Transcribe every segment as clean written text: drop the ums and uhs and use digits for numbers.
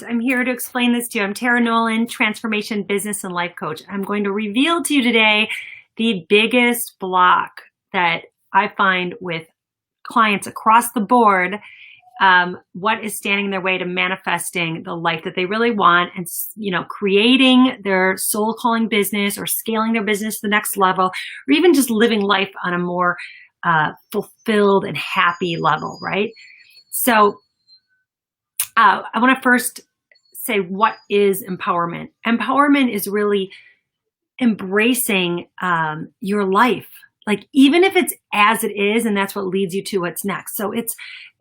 I'm here to explain this to you. I'm Tara Nolan, transformation business and life coach. I'm going to reveal to you today the biggest block that I find with clients across the board, what is standing in their way to manifesting the life that they really want and, creating their soul calling business or scaling their business to the next level, or even just living life on a more fulfilled and happy level, right? So I want to first say, what is empowerment? Empowerment is really embracing your life, like even if it's as it is, and that's what leads you to what's next. So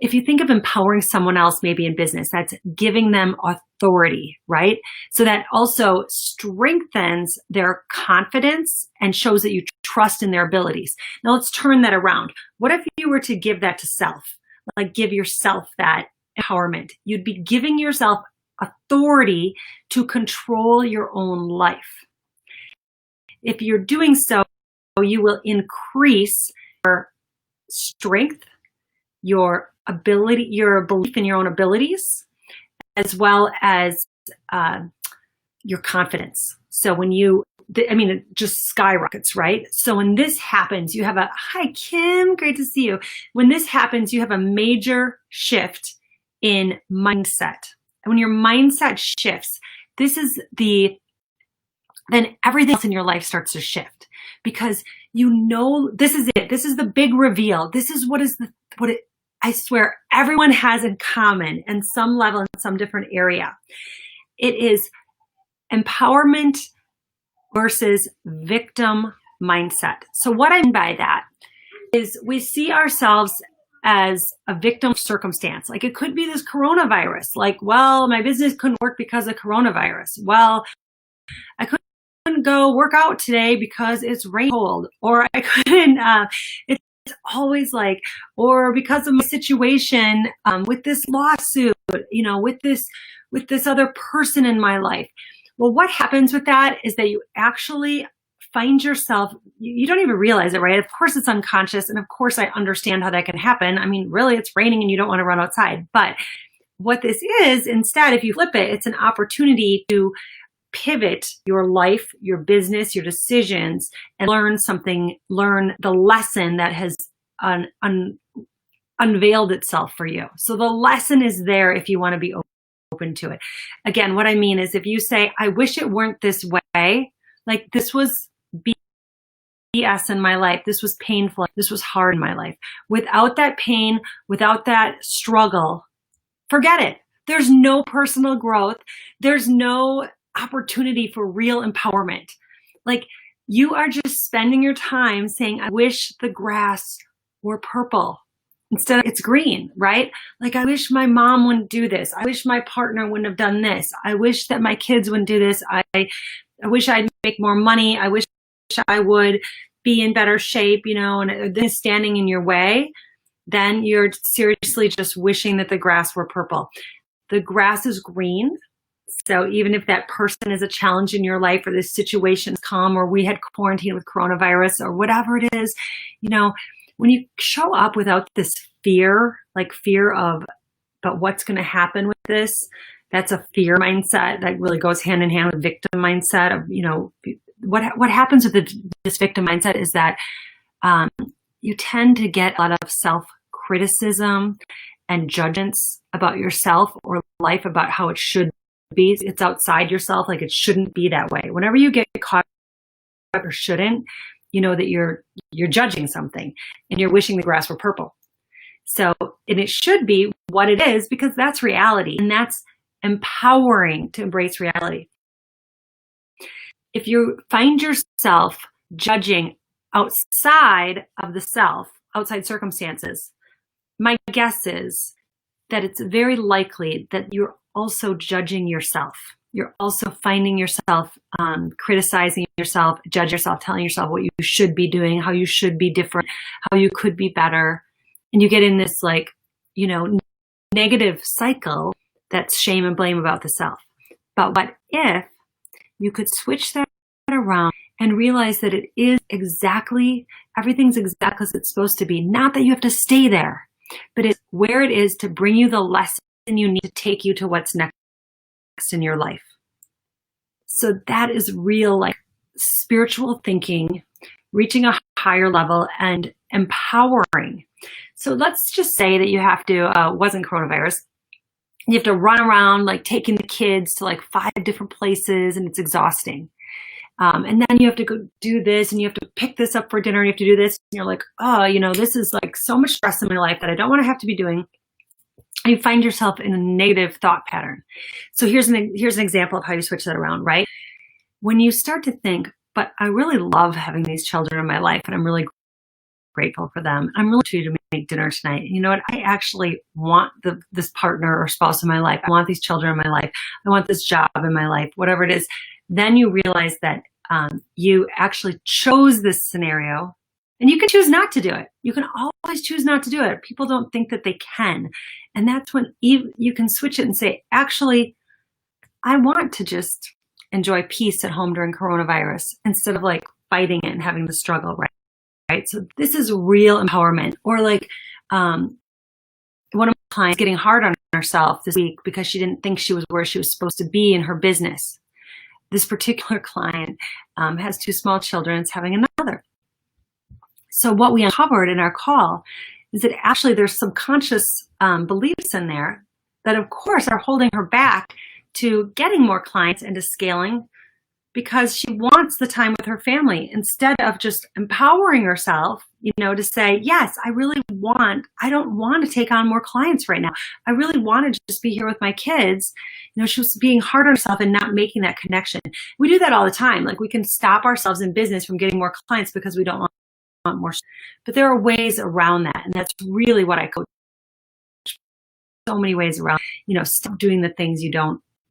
if you think of empowering someone else, maybe in business, that's giving them authority, right? So that also strengthens their confidence and shows that you trust in their abilities. Now let's turn that around. What if you were to give that to self? Like give yourself that empowerment. You'd be giving yourself authority to control your own life. If you're doing so, you will increase your strength, your ability, your belief in your own abilities, as well as your confidence. So when it just skyrockets, right? So when this happens, you have hi Kim, great to see you. When this happens, you have a major shift in mindset. And when your mindset shifts, then everything else in your life starts to shift, because this is it. This is the big reveal. This is I swear everyone has in common in some level, in some different area. It is empowerment versus victim mindset. So what I mean by that is we see ourselves as a victim of circumstance. Like it could be this coronavirus. Like, well, my business couldn't work because of coronavirus. Well, I couldn't go work out today because it's rain cold, or I couldn't, it's always like, or because of my situation with this lawsuit, with this other person in my life. Well, what happens with that is that you actually find yourself, you don't even realize it, right? Of course it's unconscious, and of course I understand how that can happen. I mean, really, it's raining and you don't want to run outside. But what this is, instead, if you flip it, it's an opportunity to pivot your life, your business, your decisions, and learn the lesson that has unveiled itself for you. So the lesson is there if you want to be open to it. Again, what I mean is if you say, I wish it weren't this way, like this was BS in my life, this was painful, this was hard in my life. Without that pain, without that struggle, forget it. There's no personal growth. There's no opportunity for real empowerment. Like you are just spending your time saying, I wish the grass were purple instead of it's green, right? Like I wish my mom wouldn't do this. I wish my partner wouldn't have done this. I wish that my kids wouldn't do this. I wish I'd make more money. I wish I would be in better shape, and this standing in your way, then you're seriously just wishing that the grass were purple. The grass is green. So even if that person is a challenge in your life, or this situation's calm, or we had quarantine with coronavirus, or whatever it is, when you show up without this fear, like fear about what's going to happen with this, that's a fear mindset that really goes hand in hand with victim mindset of, what happens with this victim mindset is that you tend to get a lot of self-criticism and judgments about yourself or life, about how it should be. It's outside yourself, like it shouldn't be that way. Whenever you get caught or shouldn't, that you're judging something and you're wishing the grass were purple. So, and it should be what it is, because that's reality, and that's empowering to embrace reality. If you find yourself judging outside of the self, outside circumstances, my guess is that it's very likely that you're also judging yourself. You're also finding yourself criticizing yourself, judge yourself, telling yourself what you should be doing, how you should be different, how you could be better. And you get in this negative cycle that's shame and blame about the self. But what if you could switch that around and realize that everything's exactly as it's supposed to be? Not that you have to stay there, but it's where it is to bring you the lesson you need to take you to what's next in your life. So that is real, like, spiritual thinking, reaching a higher level, and empowering. So let's just say that you have to, wasn't coronavirus, you have to run around, like, taking the kids to like 5 different places, and it's exhausting. And then you have to go do this, and you have to pick this up for dinner, and you have to do this, and you're like, oh, you know, this is like so much stress in my life that I don't want to have to be doing. And you find yourself in a negative thought pattern. So here's an example of how you switch that around, right? When you start to think, but I really love having these children in my life, and I'm really grateful for them. I'm really excited to make dinner tonight. You know what? I actually want this partner or spouse in my life. I want these children in my life. I want this job in my life, whatever it is. Then you realize that you actually chose this scenario, and you can choose not to do it. You can always choose not to do it. People don't think that they can. And that's when you can switch it and say, actually, I want to just enjoy peace at home during coronavirus instead of like fighting it and having the struggle, right? Right. So this is real empowerment. Or like one of my clients getting hard on herself this week because she didn't think she was where she was supposed to be in her business. This particular client has 2 small children, is having another. So what we uncovered in our call is that actually there's subconscious beliefs in there that of course are holding her back to getting more clients and to scaling, because she wants the time with her family instead of just empowering herself, you know, to say, yes, I don't want to take on more clients right now. I really want to just be here with my kids. You know, she was being hard on herself and not making that connection. We do that all the time. Like, we can stop ourselves in business from getting more clients because we don't want more. But there are ways around that. And that's really what I coach. So many ways around, you know, stop doing the things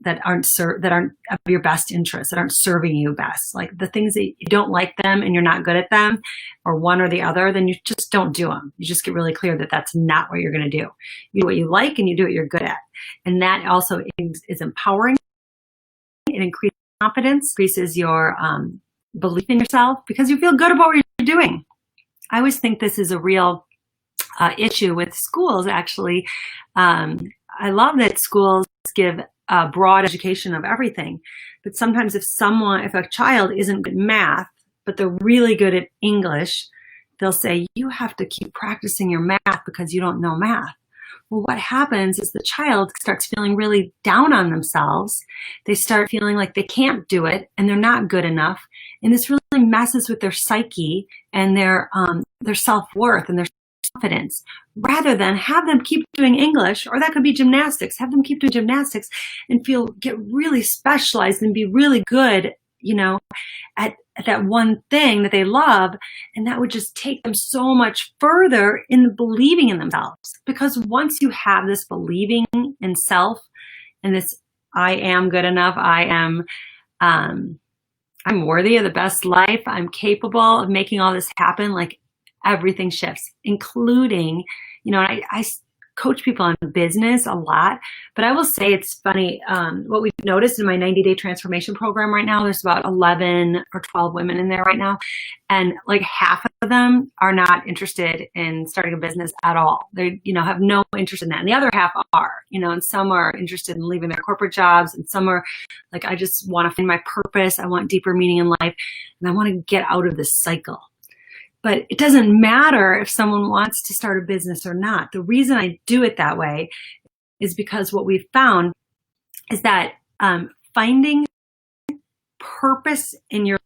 that aren't of your best interest, that aren't serving you best. Like the things that you don't like them and you're not good at them, or one or the other, then you just don't do them. You just get really clear that that's not what you're going to do. You do what you like and you do what you're good at. And that also is empowering. It increases confidence, increases your belief in yourself, because you feel good about what you're doing. I always think this is a real issue with schools, actually. I love that schools give a broad education of everything, but sometimes if a child isn't good at math, but they're really good at English, they'll say, you have to keep practicing your math because you don't know math. Well, what happens is the child starts feeling really down on themselves. They start feeling like they can't do it and they're not good enough. And this really messes with their psyche and their self-worth and their confidence, rather than have them keep doing English, or that could be gymnastics, have them keep doing gymnastics and get really specialized and be really good, you know, at that one thing that they love. And that would just take them so much further in believing in themselves. Because once you have this believing in self and this, I am good enough, I'm worthy of the best life, I'm capable of making all this happen, like, everything shifts, including, you know, I coach people on business a lot, but I will say it's funny. What we've noticed in my 90-day transformation program right now, there's about 11 or 12 women in there right now. And like half of them are not interested in starting a business at all. They, you know, have no interest in that. And the other half are, you know, and some are interested in leaving their corporate jobs. And some are like, I just want to find my purpose. I want deeper meaning in life. And I want to get out of this cycle. But it doesn't matter if someone wants to start a business or not. The reason I do it that way is because what we've found is that finding purpose in your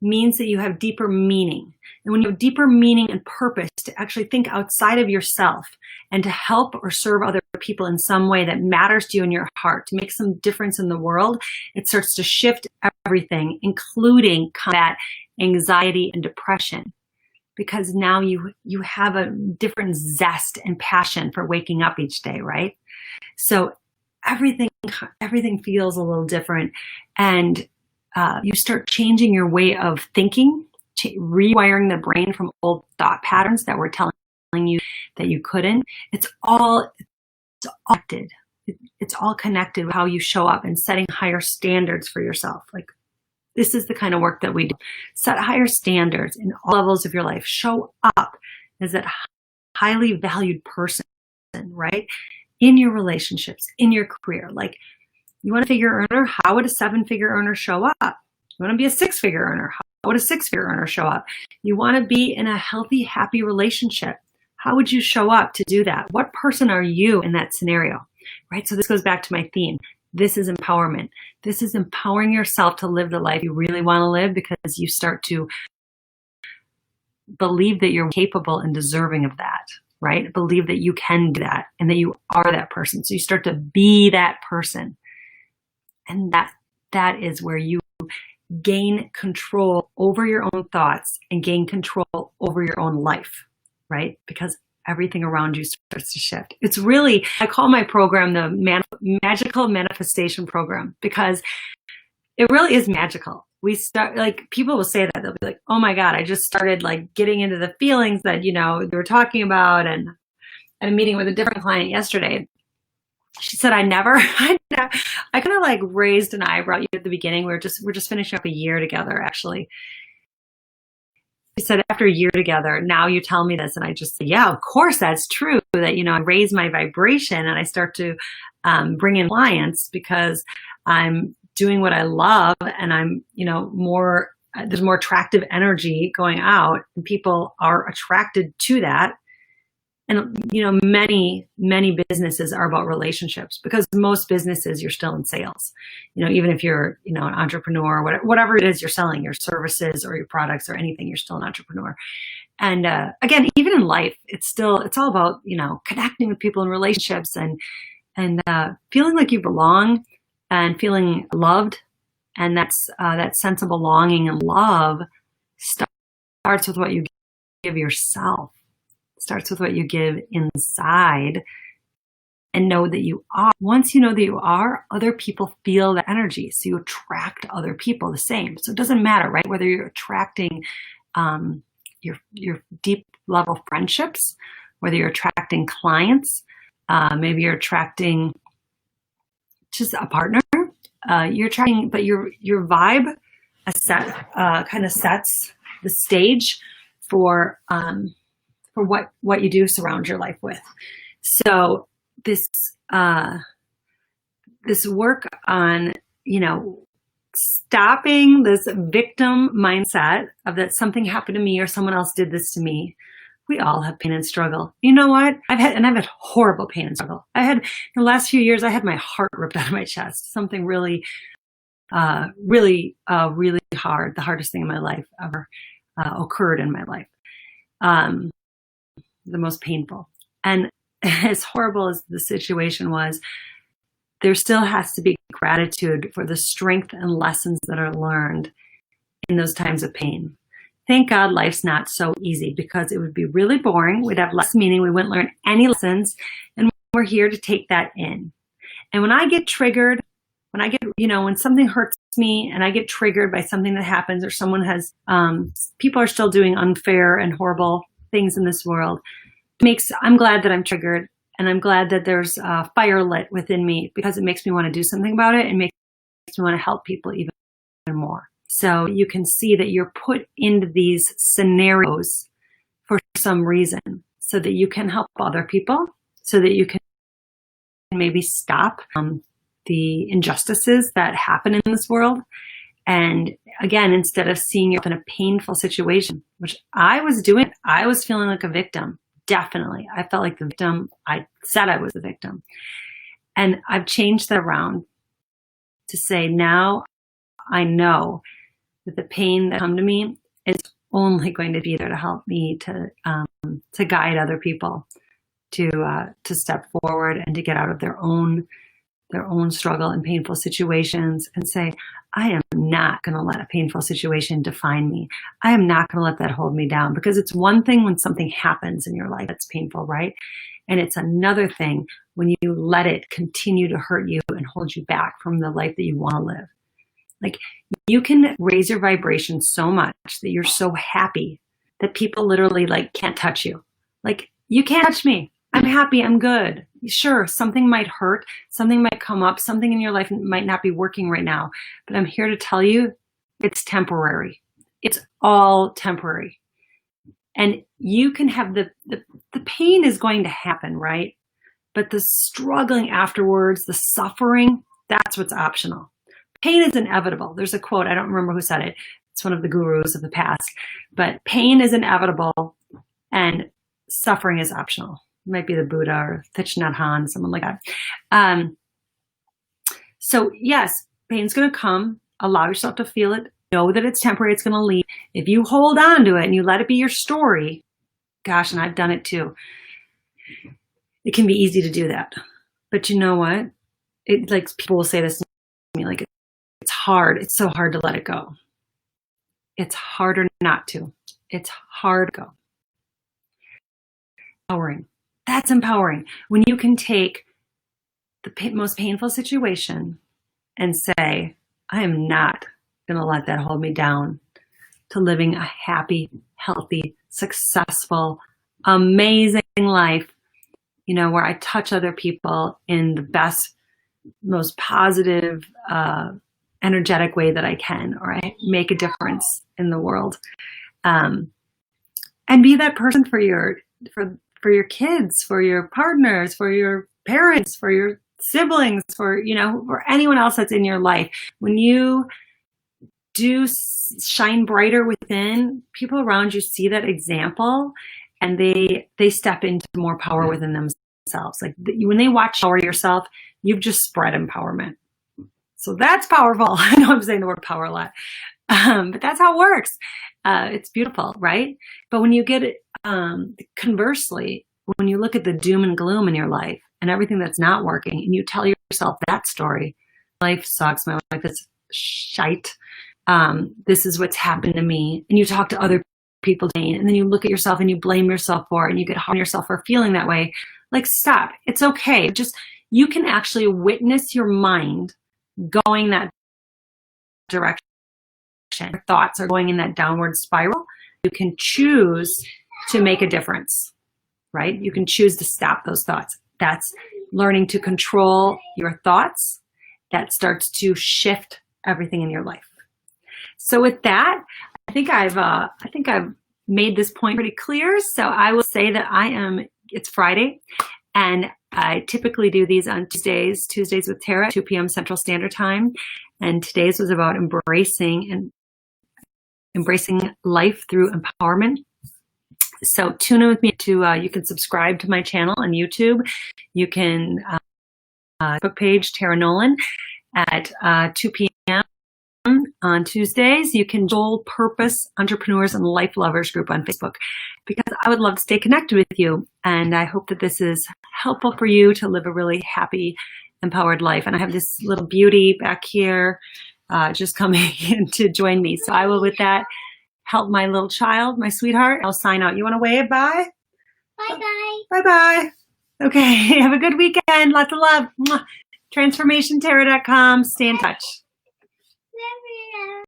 means that you have deeper meaning. And when you have deeper meaning and purpose to actually think outside of yourself and to help or serve other people in some way that matters to you in your heart, to make some difference in the world, it starts to shift everything, including combat anxiety and depression. Because now you have a different zest and passion for waking up each day, right? So everything feels a little different, and you start changing your way of thinking, rewiring the brain from old thought patterns that were telling you that you couldn't. It's all connected. It's all connected with how you show up and setting higher standards for yourself. Like, this is the kind of work that we do. Set higher standards in all levels of your life. Show up as that highly valued person, right? In your relationships, in your career. Like, You want a figure earner? How would a 7-figure earner show up? You want to be a 6-figure earner? How would a 6-figure earner show up? You want to be in a healthy, happy relationship. How would you show up to do that? What person are you in that scenario? Right? So this goes back to my theme. This is empowerment. This is empowering yourself to live the life you really want to live, because you start to believe that you're capable and deserving of that, right? Believe that you can do that and that you are that person. So you start to be that person. And that is where you gain control over your own thoughts and gain control over your own life, right? Because everything around you starts to shift. It's really, I call my program the Magical Manifestation Program, because it really is magical. We start, like, people will say that, they'll be like, oh my God, I just started like getting into the feelings that, you know, they were talking about. And at a meeting with a different client yesterday, she said, I kind of like raised an eyebrow at the beginning. We're just finishing up a year together, actually. She said, after a year together, now you tell me this. And I just said, yeah, of course that's true, that, you know, I raise my vibration and I start to bring in clients because I'm doing what I love, and I'm, you know, there's more attractive energy going out, and people are attracted to that. And, you know, many businesses are about relationships, because most businesses, you're still in sales. You know, even if you're, you know, an entrepreneur, whatever it is you're selling, your services or your products or anything, you're still an entrepreneur. And again, even in life, it's all about, you know, connecting with people in relationships and feeling like you belong and feeling loved. And that's that sense of belonging and love starts with what you give yourself. Starts with what you give inside, and know that you are. Once you know that you are, other people feel that energy. So you attract other people the same. So it doesn't matter, right? Whether you're attracting your deep level friendships, whether you're attracting clients, maybe you're attracting just a partner, you're attracting, but your vibe kind of sets the stage for what you do surround your life with. So this work on, you know, stopping this victim mindset of that something happened to me or someone else did this to me. We all have pain and struggle. You know what? I've had horrible pain and struggle. In the last few years, I had my heart ripped out of my chest. Something really hard, the hardest thing in my life ever occurred in my life. The most painful. And as horrible as the situation was, there still has to be gratitude for the strength and lessons that are learned in those times of pain. Thank God life's not so easy, because it would be really boring. We'd have less meaning. We wouldn't learn any lessons. And we're here to take that in. And when I get triggered, when something hurts me and I get triggered by something that happens, or someone has, people are still doing unfair and horrible things in this world, I'm glad that I'm triggered, and I'm glad that there's fire lit within me, because it makes me want to do something about it and makes me want to help people even more. So you can see that you're put into these scenarios for some reason, so that you can help other people, so that you can maybe stop the injustices that happen in this world. And again, instead of seeing yourself in a painful situation, which I was doing, I was feeling like a victim. Definitely. I felt like the victim. I said I was the victim. And I've changed that around to say, now I know that the pain that come to me is only going to be there to help me to guide other people to step forward and to get out of their own struggle and painful situations, and say, I am not going to let a painful situation define me. I am not going to let that hold me down, because it's one thing when something happens in your life that's painful, right? And it's another thing when you let it continue to hurt you and hold you back from the life that you want to live. Like, you can raise your vibration so much that you're so happy that people literally like can't touch you. Like, you can't touch me. I'm happy. I'm good. Sure, something might hurt. Something might come up. Something in your life might not be working right now. But I'm here to tell you, it's temporary. It's all temporary. And you can have the pain is going to happen, right? But the struggling afterwards, the suffering, That's what's optional. Pain is inevitable. There's a quote, I don't remember who said it. It's one of the gurus of the past. But pain is inevitable and suffering is optional. It might be the Buddha or Thich Nhat Hanh, someone like that. So yes, pain's going to come. Allow yourself to feel it. Know that it's temporary. It's going to leave. If you hold on to it and you let it be your story, gosh, and I've done it too, it can be easy to do that. But you know what? Like people will say this to me, like, it's hard. It's so hard to let it go. It's harder not to. It's hard to go. Empowering. That's empowering. When you can take the most painful situation and say, I am not going to let that hold me down to living a happy, healthy, successful, amazing life, you know, where I touch other people in the best, most positive, energetic way that I can, or I make a difference in the world. And be that person for your kids, for your partners, for your parents, for your siblings, for, you know, for anyone else that's in your life. When you do shine brighter within, people around you see that example and they step into more power within themselves. Like when they watch power yourself, you've just spread empowerment. So that's powerful. I know I'm saying the word power a lot, but that's how it works. It's beautiful, right? But when you get it, conversely, when you look at the doom and gloom in your life and everything that's not working, and you tell yourself that story, life sucks, my life is shite, this is what's happened to me, and you talk to other people, and then you look at yourself and you blame yourself for it, and you get hard on yourself for feeling that way, like, stop. It's okay. Just, you can actually witness your mind going that direction. Your thoughts are going in that downward spiral. You can choose to make a difference, right? You can choose to stop those thoughts. That's learning to control your thoughts. That starts to shift everything in your life. So with that, I think I've made this point pretty clear. So I will say that it's Friday, and I typically do these on Tuesdays with Tara at 2 p.m. Central Standard Time. And today's was about embracing life through empowerment. So tune in with me you can subscribe to my channel on YouTube. You can book page Tara Nolan at 2 p.m. on Tuesdays. You can join Purpose Entrepreneurs and Life Lovers group on Facebook, because I would love to stay connected with you. And I hope that this is helpful for you to live a really happy, empowered life. And I have this little beauty back here just coming in to join me. So I will, with that, help my little child, my sweetheart. I'll sign out. You want to wave? Bye? Bye-bye. Bye-bye. Okay. Have a good weekend. Lots of love. Mwah. TransformationTara.com. Stay in touch.